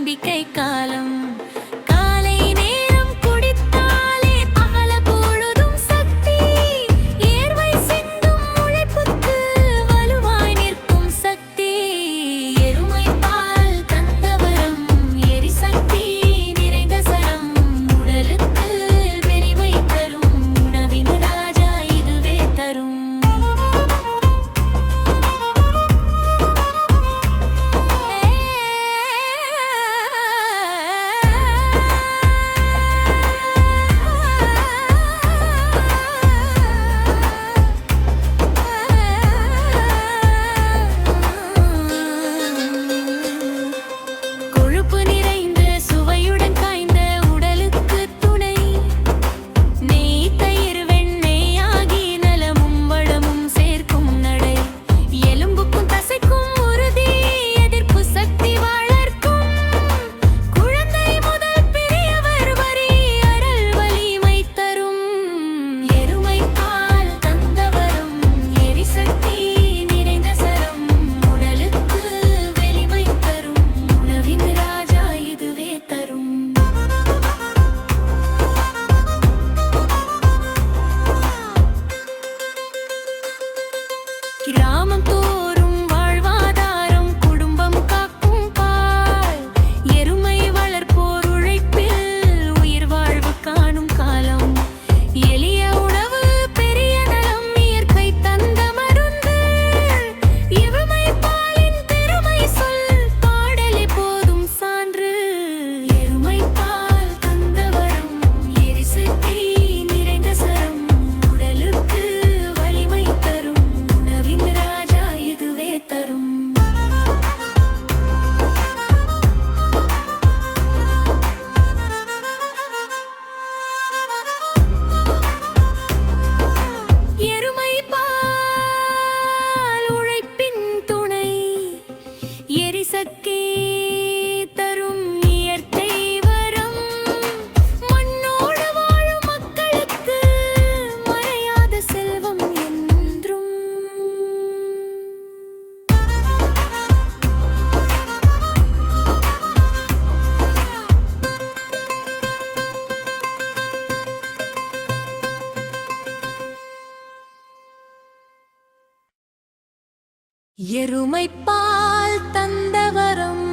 நம்பிக்கை காலம். காலை நேரம் குடித்தாலே பகல பொழுதும் சக்தி. ஏர்வை சிந்தும் உழைப்புக்கு வலுவாய் நிற்கும் சக்தி. எருமை பால் தந்தவரம் எரிசக்தி நிறைந்த சரம். உடலுக்கு வெறிமை தரும் உணவின் ராஜா இதுவே தரும். கொழுப்பு நிறைந்த சுவையுடன் காய்ந்த உடலுக்கு துணை. நெய் தயிர் வெண்ணெயாகி நலமும் வளமும் சேர்க்கும் நடை. எலும்புக்கும் தசைக்கும் உறுதி எதிர்ப்பு சக்தி வளர்க்கும். குழந்தை முதல் பெரியவர் வரை அறல் வலிமை தரும். எருமை பால் தந்தவரம் எரிசக்தி நிறைந்த சரம். உடலுக்கு வலிமை தரும் உணவின் ராஜா இதுவே தரும். கிராமம் தோறும் வாழ்வாதாரம் குடும்பம் காக்கும் பால். எருமை வளர்ப்போர் உழைப்பில் உயிர் வாழ்வு காணும் காலம். எளிய உணவு பெரிய நலம் இயற்கை தந்த மருந்து. எருமை பாலின் பெருமை சொல் பாடலே போதும் சான்று. எருமை பால் தந்தவரம் எரிசக்தி நிறைந்த சரம். உடலுக்கு வலிமை தரும் உணவின் ராஜா இதுவே தரும். எருமை பால் உழைப்பின் துணை. எரிசக்தி தரும் இயற்கை வரம். மண்ணோடு வாழும் மக்களுக்கு மறையாத செல்வம் என்றும். எருமை பால் தந்தவரம்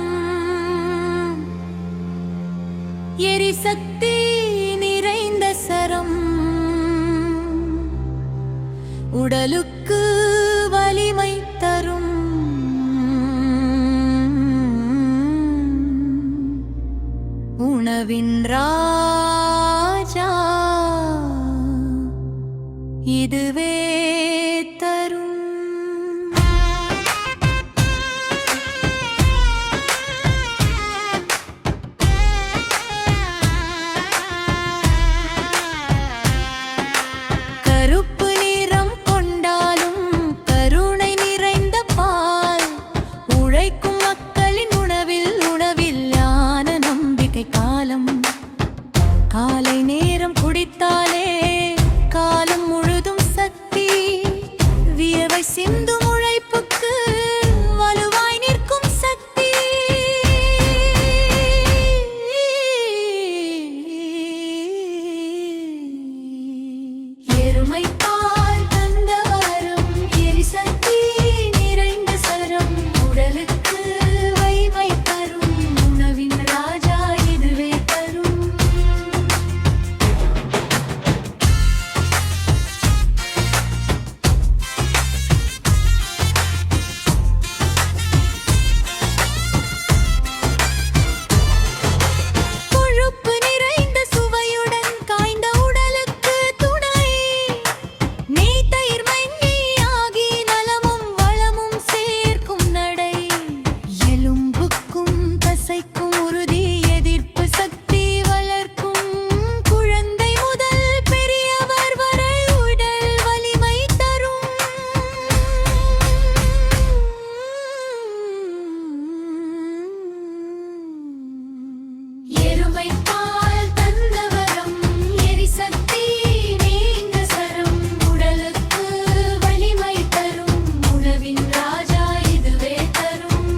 எரிசக்தி நிறைந்த சரம். உடலுக்கு வலிமை தரும் உணவின் ராஜா இதுவே தரும். கருப்பு நிறம் கொண்டாலும் கருணை நிறைந்த பால். உழைக்கும் மக்களின் உணவில் ஞான நம்பிக்கை காலம். காலை நேரம் குடித்தாலே காலம் முழுதும் சக்தி. வியர்வை சிந்தும் உழைப்புக்கு வலுவாய் நிற்கும் சக்தி. எருமை பால் தந்தவரம் எரிசக்தி நிறைந்த சரம். உடலுக்கு வலிமை தரும் உணவின் ராஜா இதுவே தரும். கொழுப்பு நிறைந்த சுவையுடன் காய்ந்த உடலுக்கு துணை. நெய் தயிர் வெண்ணெயாகி நலமும் வளமும் சேர்க்கும் நடை. எலும்புக்கும் தசைக்கும் உறுதி எதிர்ப்பு சக்தி வளர்க்கும். குழந்தை முதல் பெரியவர் வரை உடல் வலிமை தரும். எருமை பால் தந்தவரம் எரிசக்தி நிறைந்த சரம். உடலுக்கு வலிமை தரும் உணவின் ராஜா இதுவே தரும்.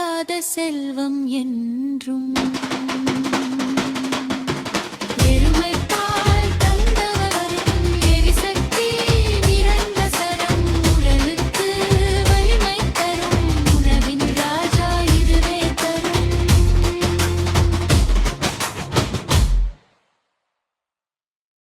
அழியாத செல்வம் என்றும்